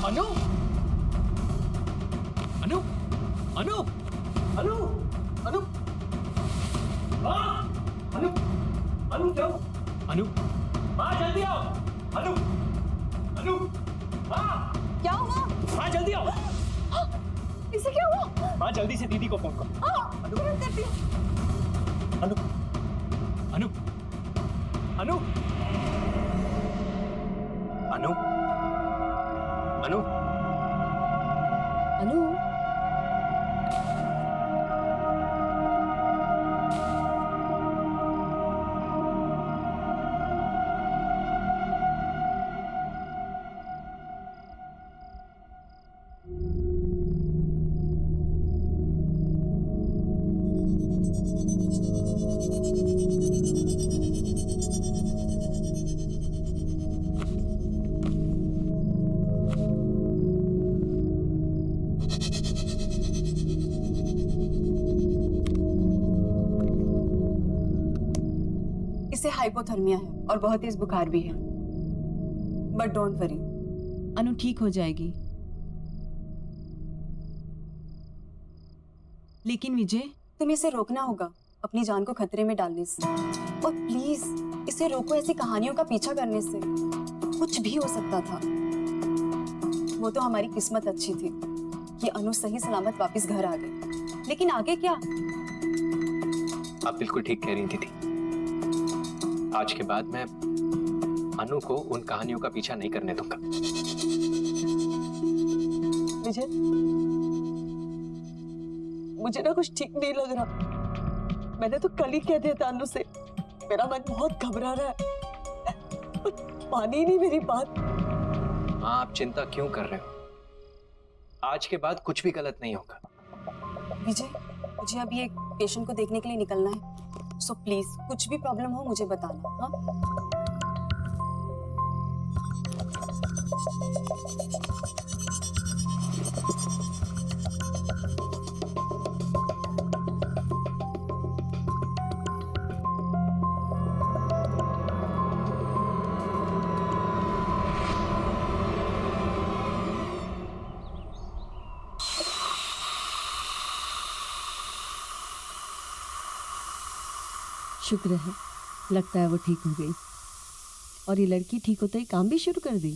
अनु, अनु, अनु, अनु, अनु, हाँ, अनु, अनु क्या? अनु, हाँ जल्दी आओ, अनु, अनु, हाँ, क्या हुआ? हाँ जल्दी आओ, इसे क्या हुआ? हाँ जल्दी से दीदी को फोन करो। हाँ, तुरंत करती हूँ। अनु, अनु, अनु, अनु, अनु, अनु, इसे हाइपोथर्मिया है और बहुत तेज बुखार भी है, बट डोंट वरी, अनु ठीक हो जाएगी। लेकिन विजय, तुम्हें इसे रोकना होगा अपनी जान को खतरे में डालने से, और प्लीज इसे रोको ऐसी कहानियों का पीछा करने से। कुछ भी हो सकता था। वो तो हमारी किस्मत अच्छी थी कि अनु सही सलामत वापस घर आ गई, लेकिन आगे क्या? आप बिल्कुल ठीक कह रही थी। आज के बाद मैं अनु को उन कहानियों का पीछा नहीं करने दूंगा। विजय, मुझे ना कुछ ठीक नहीं लग रहा। मैंने तो कल ही कह दिया था अनु से, मेरा मन बहुत घबरा रहा है। मानी ही नहीं मेरी बात। माँ, आप चिंता क्यों कर रहे हो? आज के बाद कुछ भी गलत नहीं होगा। विजय, मुझे अभी एक पेशेंट को देखने के लिए निकलना है, सो प्लीज कुछ भी प्रॉब्लम हो मुझे बताना। हाँ? शुक्र है, लगता है वो ठीक हो गई। और ये लड़की ठीक होते ही काम भी शुरू कर दी।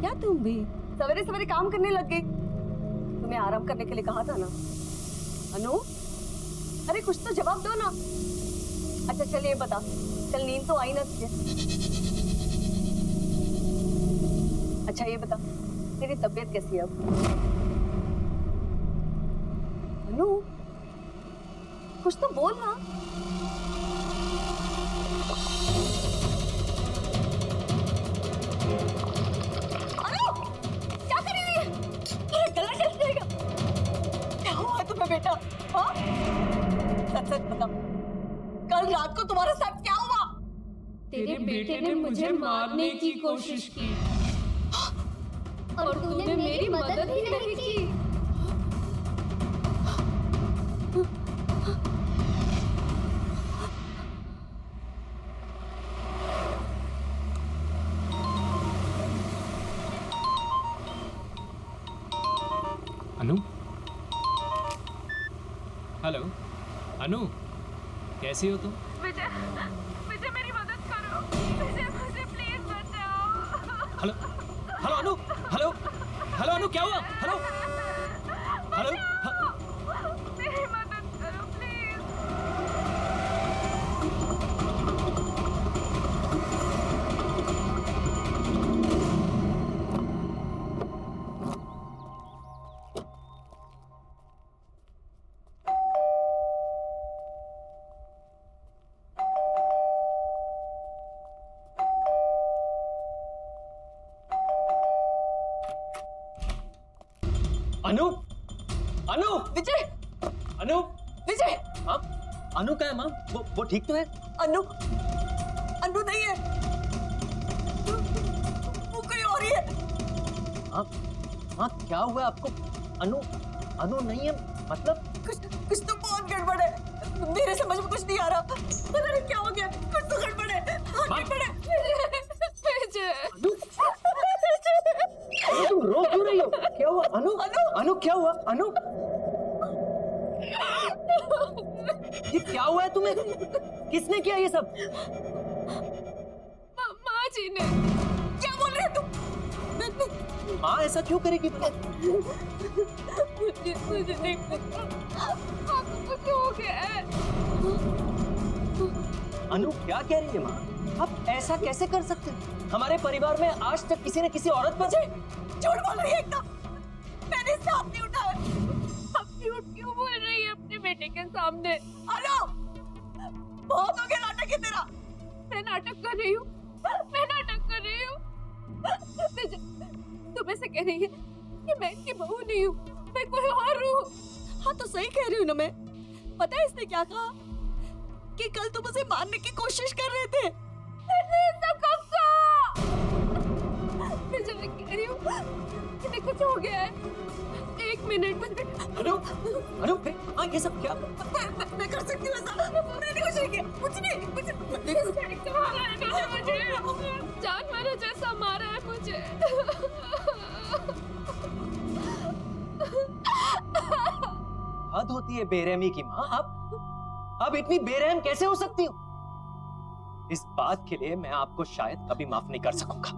क्या तुम भी सवेरे सवेरे काम करने लग गई? तुम्हें आराम करने के लिए कहा था ना। अनु, अरे कुछ तो जवाब दो ना। अच्छा चलिए बता, कल नींद तो आई ना तुझे? अच्छा ये बता, तेरी तबीयत कैसी है अब? अनु, कुछ तो बोल ना। अनु, क्या कर रही है? अरे गला कैसे जाएगा? क्या हुआ तुम्हें बेटा? हाँ? सच सच बता, कल रात को तुम्हारे साथ क्या हुआ? तेरे बेटे ने मुझे मारने की कोशिश की और तूने मेरी मदद ही नहीं की। अनु, हेलो अनु, कैसी हो तुम? विजय, विजय मेरी मदद करो। विजय मुझे प्लीज बचाओ। हेलो हेलो अनु, हेलो हेलो अनु, क्या हुआ? हेलो हेलो, मेरी मदद करो प्लीज। अनु, अनु, विजय, अनु, विजय, माँ, अनु का है माँ? वो ठीक तो है? अनु, अनु नहीं है, वो कोई और ही है। माँ, माँ क्या हुआ आपको? अनु, अनु नहीं है मतलब? कुछ तो बहुत गड़बड़ है, मेरे समझ में कुछ नहीं आ रहा, पता नहीं क्या हो गया, कुछ तो गड़बड़ है, गड़बड़ है। विजय, अनु, तुम रो क्यों रही हो? क्या हुआ? अनु, अनु क्या हुआ? अनु, ये क्या हुआ है तुम्हें? किसने किया ये सब? माँ जी ने। क्या बोल रहे हो तुम? माँ ऐसा क्यों करेगी? मुझे नहीं पता, आपको कुछ हो गया है। अनु क्या कह रही है माँ? आप ऐसा कैसे कर सकते हैं? हमारे परिवार में आज तक किसी ने किसी औरत पर झूठ बोल रही है एकदम, मैंने इससे हाथ नहीं उठाया। आप झूठ क्यों बोल रही है अपने बेटे के सामने? अनु, बहुत हो गया नाटक है तेरा। मैं नाटक कर रही हूँ, मैं नाटक कर रही हूँ। तुम ऐसे कह रही है कि मैं इनकी बहू नहीं हूँ, मैं कोई और हूँ। हाँ तो सही कह रही हूँ ना मैं। पता है इसने क्या कहा? कि कल तुम उसे मारने की कोशिश कर रहे थे। मैं जब कह रही हूँ इन्हें कुछ हो गया है। एक मिनट। अनु, अनु हाँ ये सब क्या? मैं कर सकती हूँ ऐसा। मैंने कुछ नहीं किया, कुछ नहीं। मारा है इन्होंने मुझे, जानवरों जैसा मारा है मुझे। हद होती है बेरहमी की माँ। आप इतनी बेरहम कैसे हो सकती हो? इस बात के लिए मैं आपको शायद कभी माफ नहीं कर सकूंगा।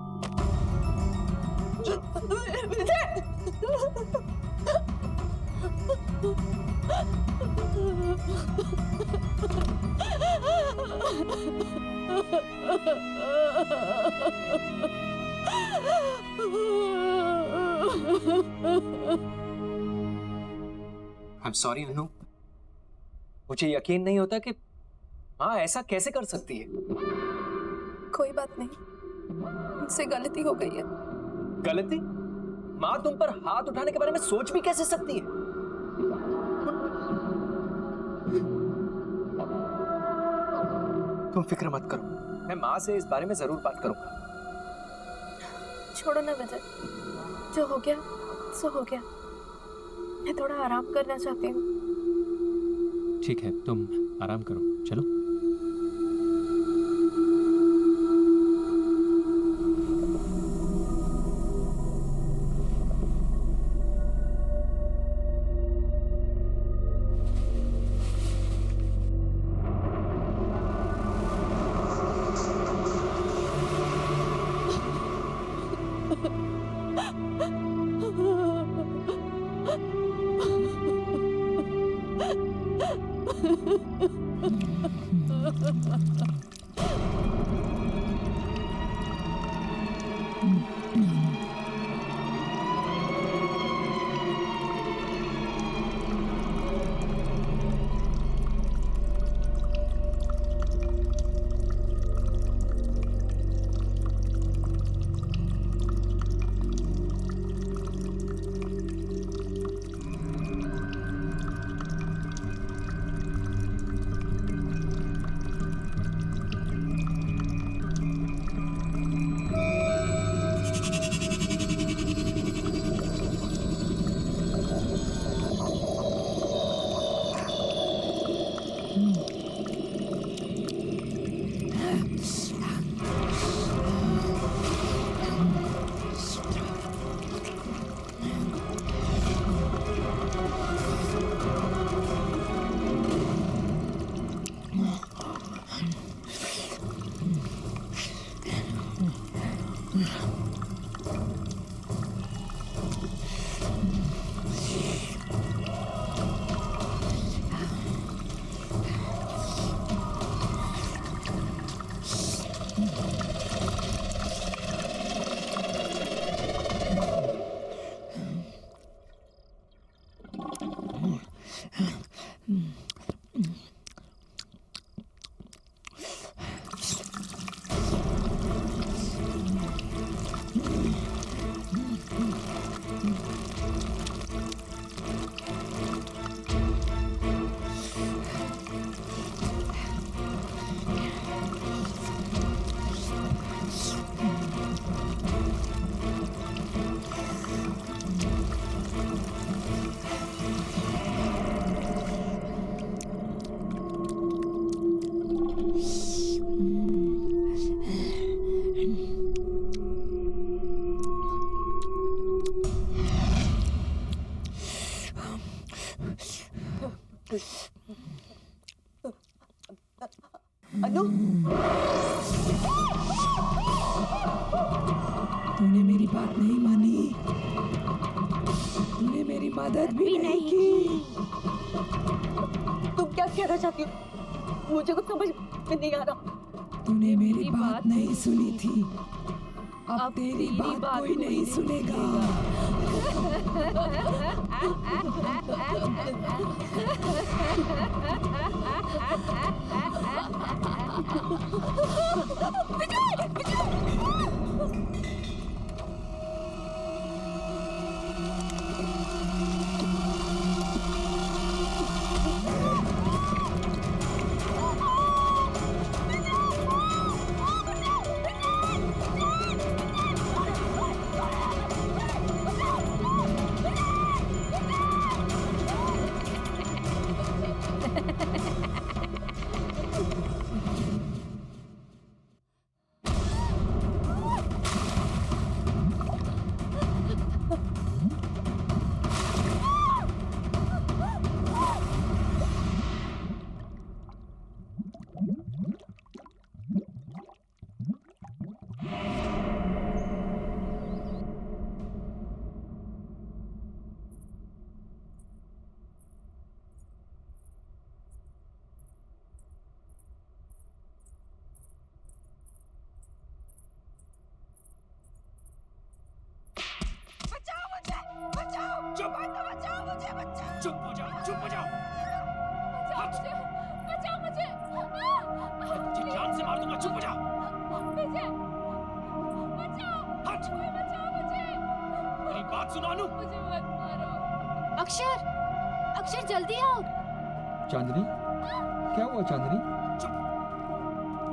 I'm sorry अनु, मुझे यकीन नहीं होता कि माँ ऐसा कैसे कर सकती है। कोई बात नहीं, मुझसे गलती हो गई है। गलती? माँ तुम पर हाथ उठाने के बारे में सोच भी कैसे सकती है? तुम फिक्र मत करो, मैं माँ से इस बारे में जरूर बात करूंगा। छोड़ो ना विजय, जो हो गया सो हो गया। मैं थोड़ा आराम करना चाहती हूँ। ठीक है, तुम आराम करो, चलो। अनु, तूने मेरी बात नहीं मानी, तूने मेरी मदद भी नहीं की। तुम क्या कहना चाहती हो? मुझे कुछ समझ में नहीं आ रहा। तूने मेरी बात नहीं सुनी थी, अब तेरी बात कोई नहीं सुनेगा। चुप हो जाओ, चुप हो जाओ। बचाओ मुझे, तुझे जान से मार दूंगा, चुप हो जाओ। विजय, बचाओ, हट, कोई बचाओ मुझे, मेरी बात सुनो अनु। मुझे मत मारो। अक्षर, अक्षर जल्दी आओ। चांदनी, क्या हुआ चांदनी?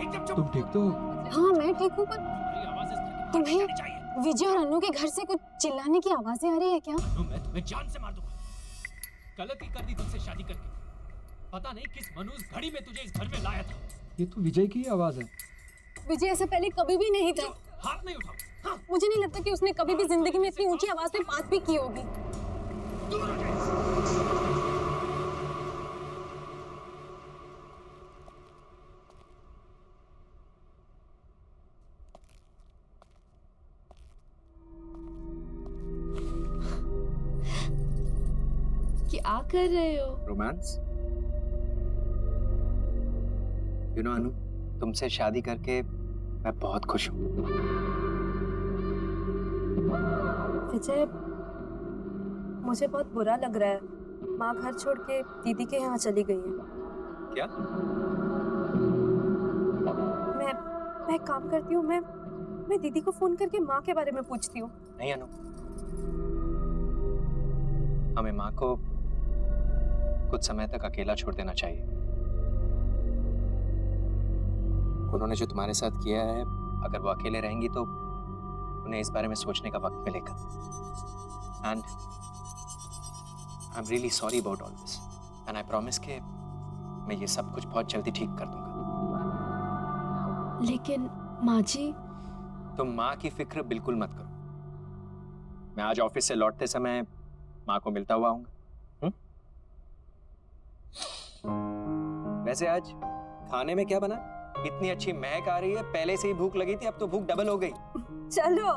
एकदम चुप। तुम ठीक तो हो? हाँ मैं ठीक हूँ, पर तुम्हारी आवाज़ इस तरह की तुम्हें- नहीं चाहिए। विजय और अनु के घर से कुछ चिल्लाने की आवाजें आ रही है क्या? अनु, मैं तुम्हें जान से मार दूंगा। गलती कर दी तुमसे शादी करके। पता नहीं किस मनूस घड़ी में तुझे इस घर में लाया था। ये तो विजय की आवाज है। विजय ऐसे पहले कभी भी नहीं था। हाथ नहीं उठाओ। हाँ, मुझे नहीं लगता कि उसने कभी भी जिंदगी में इतनी ऊंची आवाज में बात भी की होगी। दूर हो जाए। क्या कर रहे हो? रोमांस? यू नो अनु, तुमसे शादी करके मैं बहुत खुश हूँ। विजय, मुझे बहुत बुरा लग रहा है। माँ घर छोड़ के दीदी के यहाँ चली गई है। क्या? मैं एक काम करती हूँ, मैं दीदी को फोन करके माँ के बारे में पूछती हूँ। नहीं अनु, हमें माँ को कुछ समय तक अकेला छोड़ देना चाहिए। उन्होंने जो तुम्हारे साथ किया है, अगर वो अकेले रहेंगी तो उन्हें इस बारे में सोचने का वक्त मिलेगा। And I am really sorry about all this, and I promise कि मैं ये सब कुछ बहुत जल्दी ठीक कर दूंगा। लेकिन माँ जी, तुम माँ की फिक्र बिल्कुल मत करो। मैं आज ऑफिस से लौटते समय माँ को मिलता हुआ आऊंगा। वैसे आज खाने में क्या बना? इतनी अच्छी महक आ रही है, पहले से ही भूख लगी थी, अब तो भूख डबल हो गई। चलो।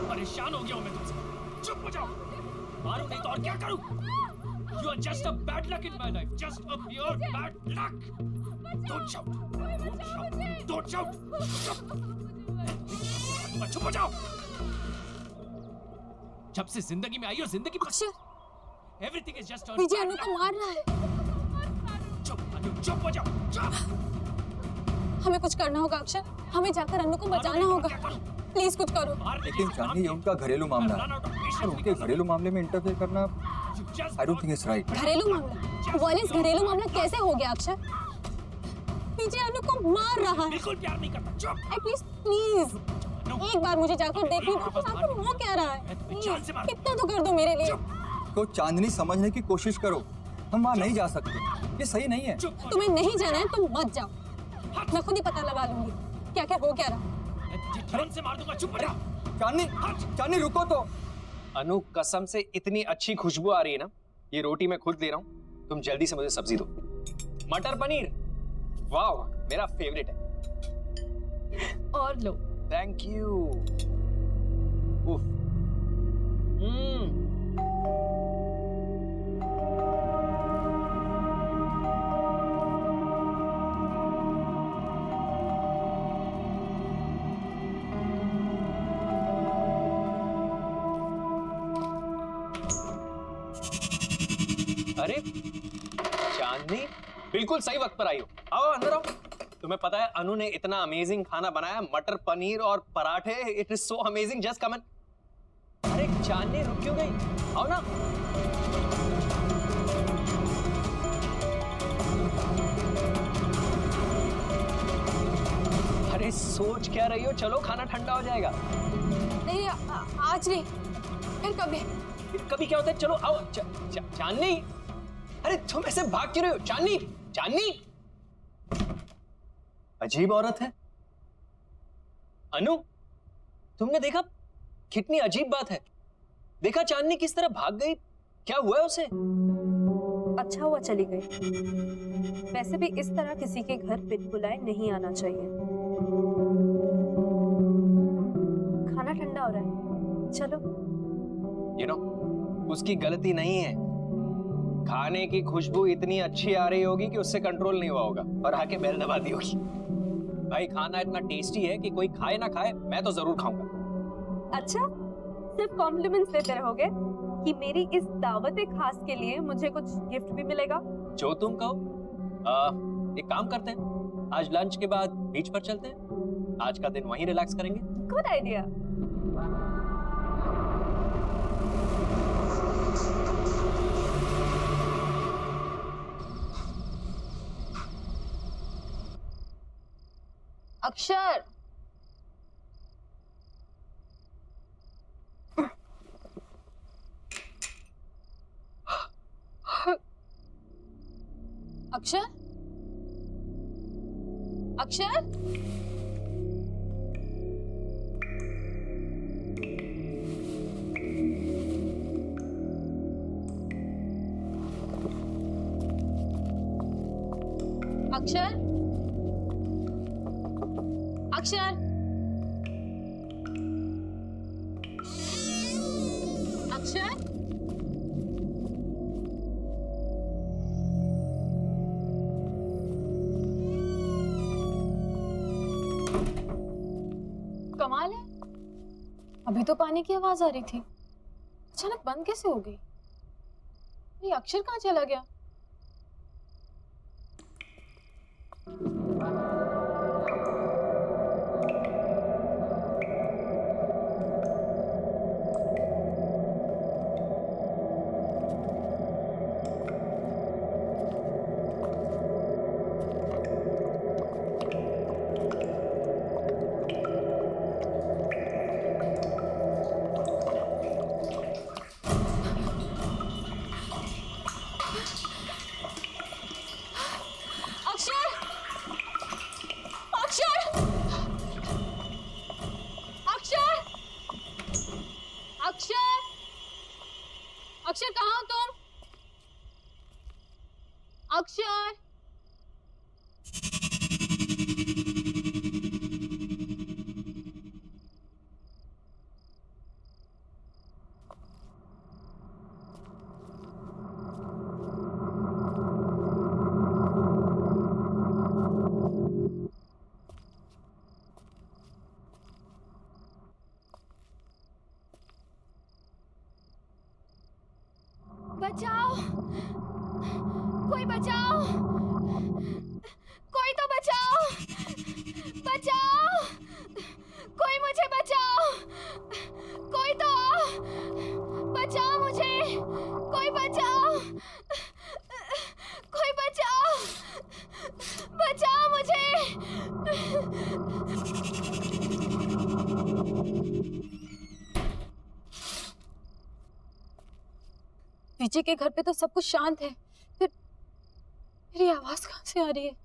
परेशान हो गया हूं मैं तुमसे। चुप हो जाओ। मारो नहीं तो और क्या करूं? You are just a bad luck in my life. Just a pure bad luck. Don't shout. Don't shout. Don't shout. चुप हो जाओ। जब से जिंदगी में आई हो, जिंदगी अक्षर, everything is just a Vijay bad Anu luck. को मार रहा है। चुप हो जाओ। चुप। हमें कुछ करना होगा अक्षर, हमें जाकर अनु को बचाना होगा। प्लीज कुछ करो। लेकिन चांदनी, ये उनका घरेलू मामला है और उनके घरेलू मामले में इंटरफेयर करना I don't think it's right. घरेलू मामला? वायलेंस घरेलू मामला कैसे हो गया अक्षर? विजय अनु को मार रहा है। बिल्कुल प्यार नहीं करता। चुप। एटलीस्ट प्लीज एक बार मुझे जाकर देखने दो, आखिर वो क्या रहा है। प्लीज इतना तो कर दो मेरे लिए। तो चांदनी, समझने की कोशिश करो, हम वहाँ नहीं जा सकते, ये सही नहीं है। तुम्हें नहीं जाना है, तुम मत जाओ। मैं खुद ही पता लगा लूंगी क्या क्या हो क्या रहा। तुरंत से मार दूंगा। चुप हो जाओ। चांदनी, चांदनी रुको तो। अनु कसम से इतनी अच्छी खुशबू आ रही है ना, ये रोटी मैं खुद दे रहा हूँ, तुम जल्दी से मुझे सब्जी दो। मटर पनीर, वाह मेरा फेवरेट है। और लो। Thank you. उफ। अरे चांदनी, बिल्कुल सही वक्त पर आई हो। आओ अंदर आओ। तुम्हें पता है अनु ने इतना अमेजिंग खाना बनाया, मटर पनीर और पराठे। It is so amazing, just come in. अरे चांदनी रुक क्यों गई? आओ ना। अरे सोच क्या रही हो? चलो खाना ठंडा हो जाएगा। नहीं आज नहीं, फिर कभी। फिर कभी क्या होता है? चलो आओ। चांदनी, अरे तुम ऐसे भाग क्यों रहे हो? चांदनी, चांदनी, अजीब औरत है। अनु, तुमने देखा? कितनी अजीब बात है। देखा चांदनी किस तरह भाग गई? क्या हुआ है उसे? अच्छा हुआ चली गई। वैसे भी इस तरह किसी के घर बिन बुलाए नहीं आना चाहिए। खाना ठंडा हो रहा है, चलो। You know, उसकी गलती नहीं है। खाने की खुशबू इतनी अच्छी आ रही होगी कि उससे कंट्रोल नहीं हुआ होगा और आके बेल दबा दी होगी। भाई खाना इतना टेस्टी है कि कोई खाए ना खाए, मैं तो जरूर खाऊंगा। अच्छा, सिर्फ कॉम्प्लीमेंट्स देते रहोगे कि मेरी इस दावत खास के लिए मुझे कुछ गिफ्ट भी मिलेगा? जो तुम कहो। एक काम करते हैं, आज लंच के बाद बीच पर चलते हैं। आज का दिन वहीं रिलैक्स करेंगे। Good idea. अक्षर, अक्षर, अक्षर, अक्षर, अक्षर, अक्षर, कमाल है, अभी तो पानी की आवाज आ रही थी, अचानक बंद कैसे हो गई? ये अक्षर कहाँ चला गया? अक्षर कहाँ हो तुम? अक्षर, बचाओ, कोई बचाओ, कोई तो बचाओ, बचाओ, कोई मुझे बचाओ, कोई तो बचाओ मुझे, कोई बचाओ, कोई बचाओ, बचाओ मुझे। विजय के घर पे तो सब कुछ शांत है, फिर मेरी आवाज कहाँ से आ रही है?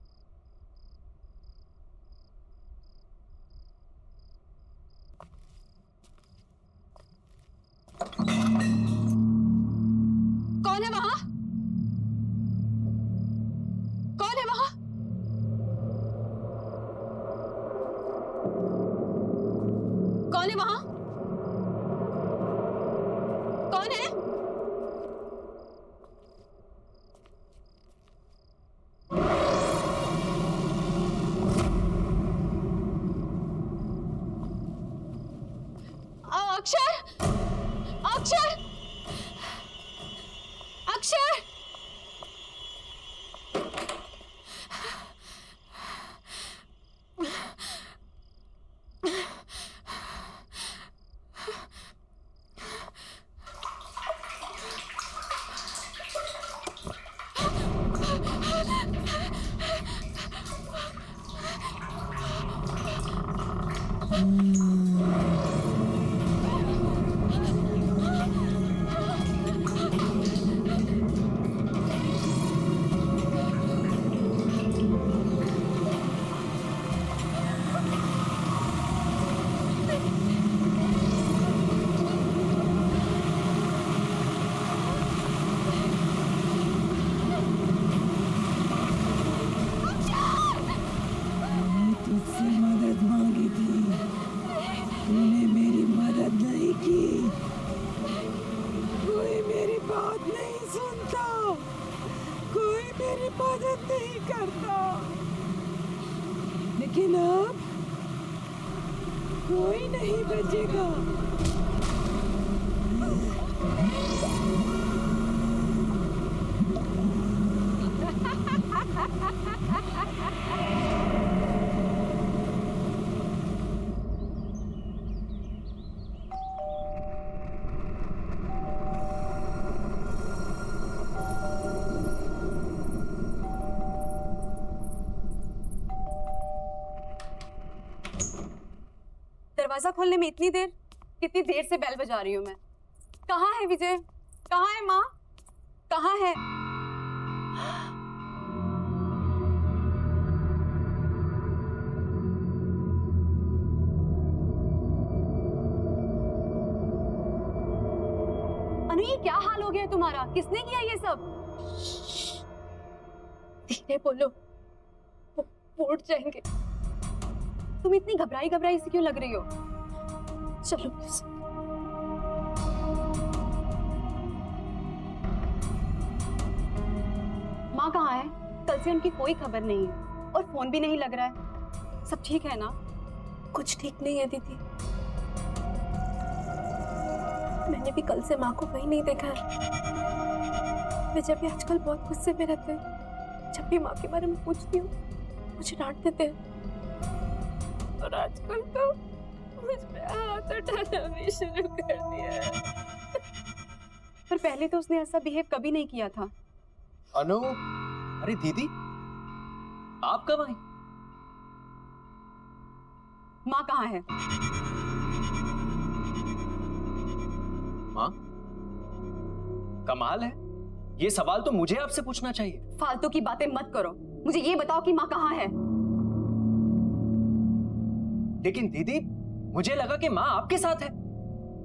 कौन है वहां? कौन है? अक्षर! अक्षर! अक्षर! मैंने तुझसे मदद मांगी थी, तूने मेरी मदद नहीं की। कोई मेरी बात नहीं सुनता, कोई मेरी मदद नहीं करता। लेकिन अब कोई नहीं बचेगा। दरवाजा खोलने में इतनी देर? कितनी देर से बेल बजा रही हूँ मैं। कहाँ है विजय? कहाँ है माँ? कहाँ है? अनु, ये क्या हाल हो गया है तुम्हारा? किसने किया ये सब? धीरे बोलो, वो उठ जाएंगे। तुम इतनी घबराई घबराई सी क्यों लग रही हो? चलो प्लीज। माँ कहाँ है? कल से उनकी कोई खबर नहीं है और फोन भी नहीं लग रहा है। सब ठीक है ना? कुछ ठीक नहीं है दीदी। मैंने भी कल से माँ को कहीं नहीं देखा है। विजय भी आजकल बहुत गुस्से में रहते हैं। जब भी माँ के बारे में पूछती हूँ मुझे डांट देते हैं। और आजकल तो मुझ पे हाथ उठाना भी शुरू कर दिया है। पर पहले तो उसने ऐसा बिहेव कभी नहीं किया था। अनु, अरे दीदी, आप कब आई? माँ कहाँ है? माँ? कमाल है, ये सवाल तो मुझे आपसे पूछना चाहिए। फालतू की बातें मत करो। मुझे ये बताओ कि माँ कहाँ है? लेकिन दीदी, मुझे लगा कि माँ आपके साथ है।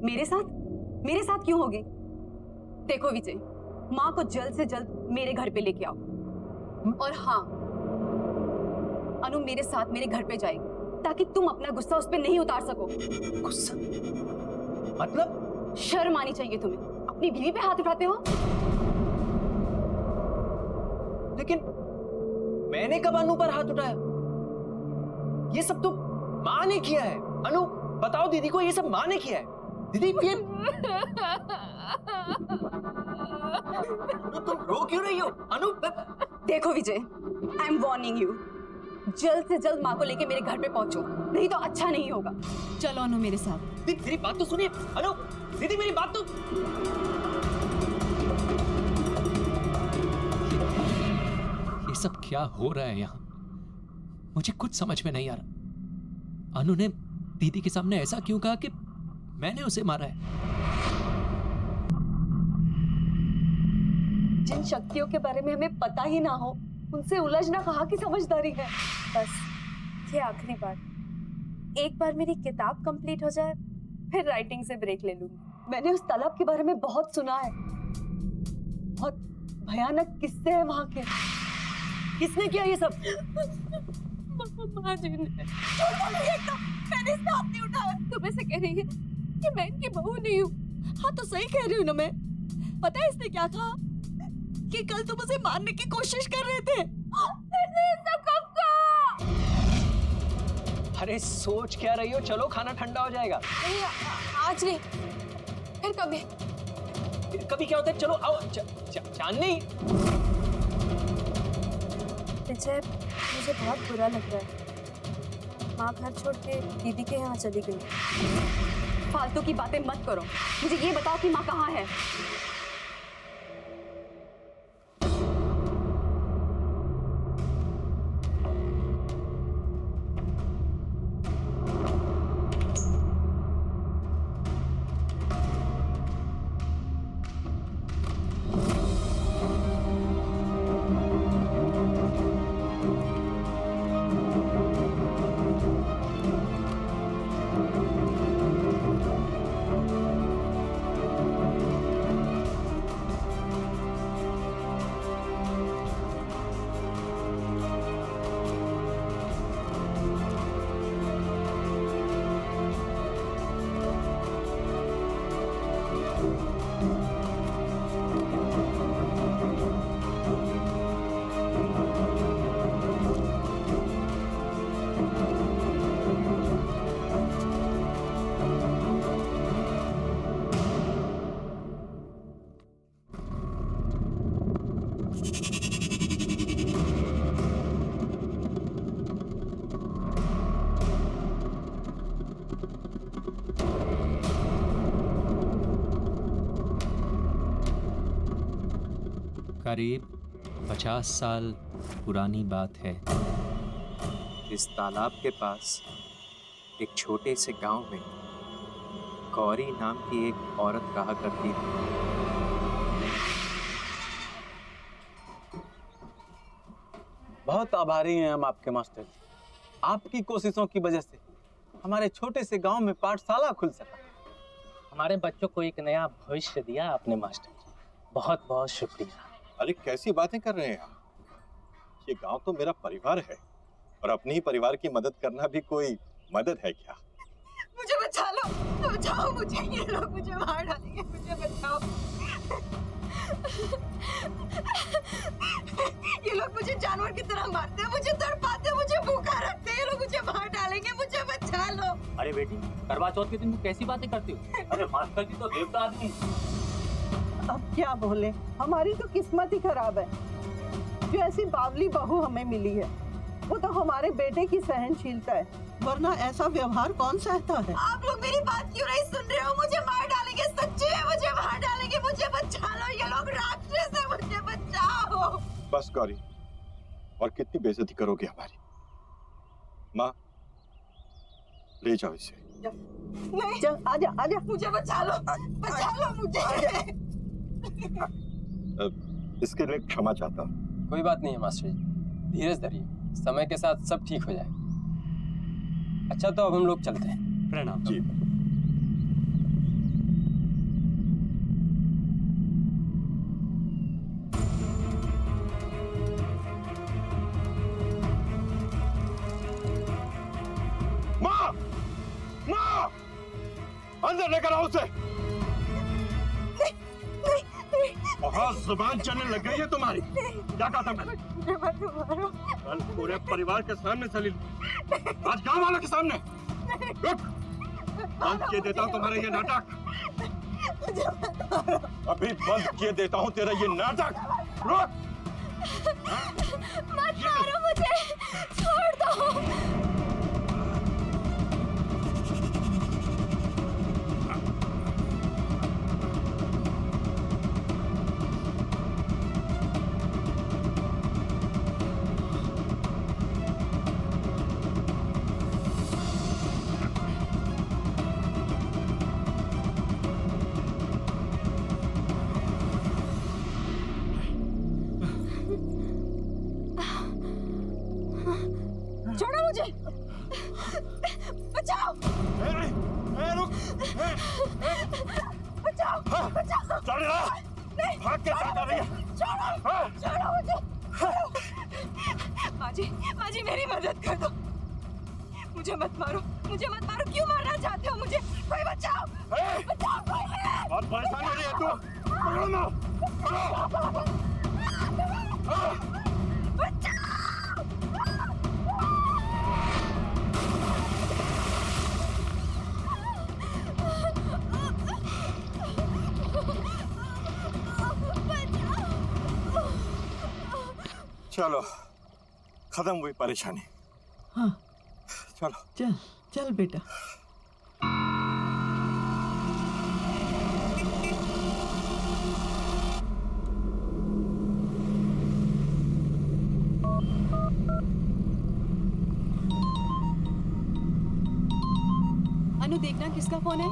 मेरे साथ? मेरे साथ क्यों होगी? देखो विजय, माँ को जल्द से जल्द मेरे घर पे लेके आओ। और हाँ, अनु मेरे साथ मेरे घर पे जाएगी ताकि तुम अपना गुस्सा उस पे नहीं उतार सको। गुस्सा? मतलब? शर्म आनी चाहिए तुम्हें। अपनी बीवी पे हाथ उठाते हो। लेकिन मैंने कब अनु पर हाथ उठाया? ये सब तो माँ ने किया है। अनु, बताओ दीदी को, ये सब माँ ने किया है। दीदी ये तुम रो क्यों रही हो? अनु, देखो विजय, आई एम वार्निंग यू, जल्द से जल्द माँ को लेके मेरे घर पे पहुंचो, नहीं तो अच्छा नहीं होगा। चलो अनु मेरे साथ। दीदी मेरी बात तो सुनिए। अनु, दीदी मेरी बात तो। ये सब क्या हो रहा है यहाँ? मुझे कुछ समझ में नहीं आ रहा। अनु ने दीदी के सामने ऐसा क्यों कहा कि मैंने उसे मारा है? जिन शक्तियों के बारे में हमें पता ही ना हो, उनसे उलझना कहाँ की समझदारी है। बस ये आखिरी बार, एक बार मेरी किताब कंप्लीट हो जाए फिर राइटिंग से ब्रेक ले लूंगी। मैंने उस तालाब के बारे में बहुत सुना है। बहुत भयानक किस्से हैं वहां के। किसने किया ये सब? माँ जी ने। मैंने इसका हाथ नहीं उठाया। तो सुबह से कह रही है कि मैं इनकी बहू नहीं हूँ। हाँ तो सही कह रही हूँ ना मैं। पता है इसने क्या कहा? कि कल तुम उसे मारने की कोशिश कर रहे थे। अरे सोच क्या रही हो? चलो खाना ठंडा हो जाएगा। नहीं आज नहीं, फिर कभी। कभी क्या होता है? चलो आओ। चांदनी, विजय, मुझे बहुत बुरा लग रहा है। माँ घर छोड़ के दीदी के यहाँ चली गई। फालतू की बातें मत करो, मुझे ये बताओ कि माँ कहाँ है। करीब 50 साल पुरानी बात है। इस तालाब के पास एक छोटे से गांव में गौरी नाम की एक औरत रहा करती थी। बहुत आभारी हैं हम आपके मास्टर जी। आपकी कोशिशों की वजह से हमारे छोटे से गांव में पाठशाला खुल सका। हमारे बच्चों को एक नया भविष्य दिया आपने मास्टर जी, बहुत बहुत शुक्रिया। अरे कैसी बातें कर रहे हैं आप? ये गांव तो मेरा परिवार है और अपने ही परिवार की मदद करना भी कोई मदद है क्या? मुझे बचा लो, बचाओ मुझे, ये लोग मुझे मार डालेंगे, मुझे बचाओ। ये लोग मुझे जानवर की तरह मारते हैं, मुझे तड़पाते हैं, मुझे भूखा रखते हैं, ये लोग मुझे मार डालेंगे, मुझे बचा लो। अरे बेटी, करवा चौथ के दिन तुम कैसी बातें करती हो? अरे मास्टर जी तो देवता आदमी हैं। अब क्या बोले, हमारी तो किस्मत ही खराब है जो ऐसी बावली बहू हमें मिली है। वो तो हमारे बेटे की सहनशीलता है, वरना ऐसा व्यवहार कौन सहता है। आप लोग मेरी बात क्यों नहीं सुन रहे हो? मुझे मार डालेंगे, सच्ची है, मुझे मार डालेंगे, मुझे बचा लो, ये लोग राक्षस है, मुझे बचाओ। बस गौरी, और कितनी बेइज्जती करोगे हमारी? माँ, ले जाओ इसे। नहीं, चल आजा आजा, मुझे बचा लो मुझे। इसके लिए क्षमा चाहता हूँ। कोई बात नहीं है मास्टर जी, धीरज धरिए, समय के साथ सब ठीक हो जाएगा। अच्छा तो अब हम लोग चलते हैं। प्रणाम जी। माँ, माँ, अंदर लेकर आओ उसे। बहुत जुबान चलने लग गई है तुम्हारी। क्या कहा था मैंने? कल पूरे परिवार के सामने सलील, आज गांव वालों के सामने। रुक, बंद किए देता हूँ तुम्हारा ये नाटक। अभी बंद किए देता हूँ तेरा ये नाटक। रुक, मत मारो मुझे, छोड़ दो। छोड़ो मुझे, बचाओ। रुक, बचाओ, बचाओ। चल रहा, भाग के चल रही है। छोड़ो मुझे। माँ जी मेरी मदद कर दो। मुझे मत मारो, क्यों मारना चाहते हो मुझे? पकड़ो ना, पकड़ो। चलो, खत्म हुई परेशानी। हाँ चलो चल चल बेटा। अनु देखना किसका फोन है।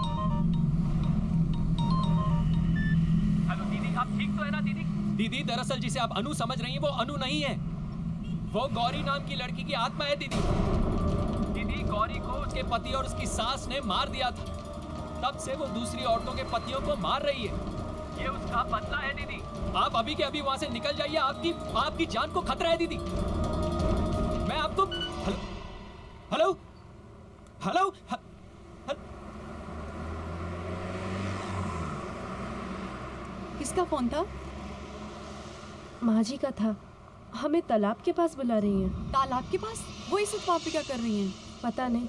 हेलो दीदी, आप ठीक तो है ना दीदी? दीदी दरअसल जिसे आप अनु समझ रही हैं वो अनु नहीं है, वो गौरी नाम की लड़की की आत्मा है दीदी। दीदी गौरी को उसके पति और उसकी सास ने मार दिया था, तब से वो दूसरी औरतों के पतियों को मार रही है। ये उसका बदला है दीदी। आप अभी के अभी वहां से निकल जाइए, आपकी जान को खतरा है दीदी। मैं आपको हेलो हेलो हेलो किसका फोन था? माँ जी का था, हमें तालाब के पास बुला रही हैं। तालाब के पास? वो इस वक्त वहाँ पे क्या कर रही हैं? पता नहीं,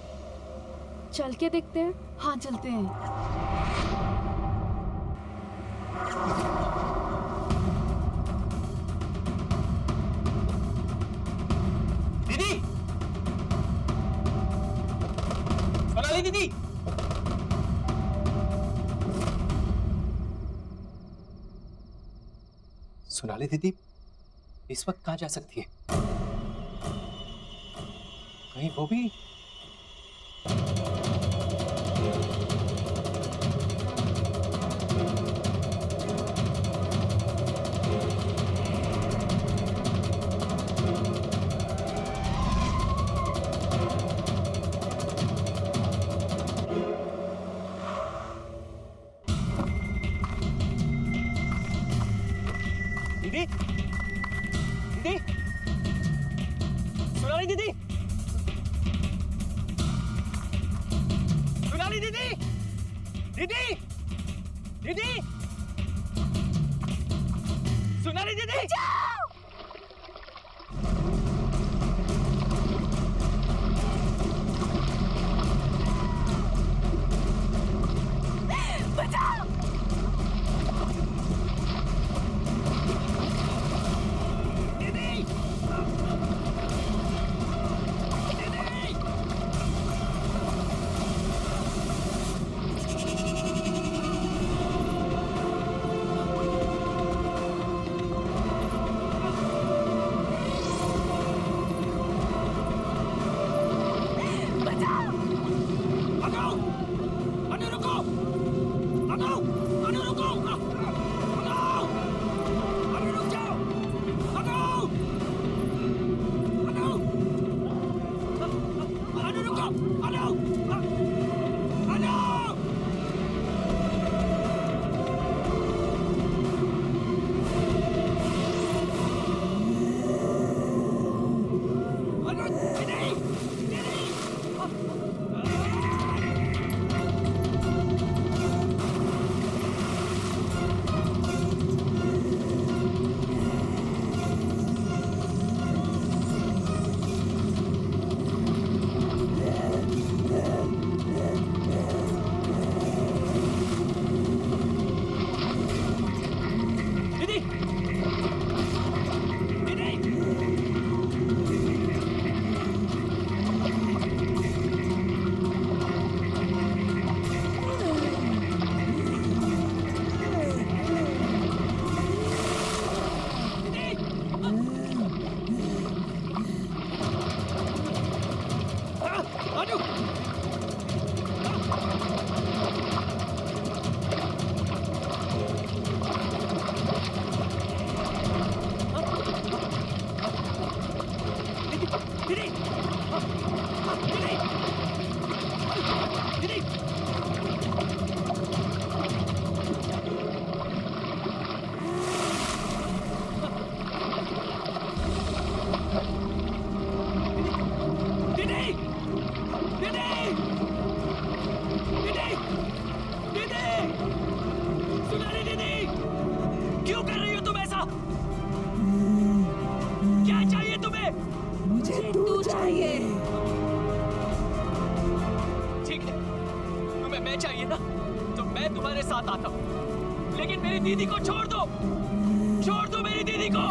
चल के देखते हैं। हाँ चलते हैं। दीदी, सोनाली दीदी, सोनाली दीदी इस वक्त कहाँ जा सकती है? कहीं वो भी? दीदी, दीदी, सोनाली दीदी, सोनाली दीदी, दीदी, दीदी, सोनाली दीदी, अगर मैं चाहिए ना तो मैं तुम्हारे साथ आता हूँ, लेकिन मेरी दीदी को छोड़ दो मेरी दीदी को।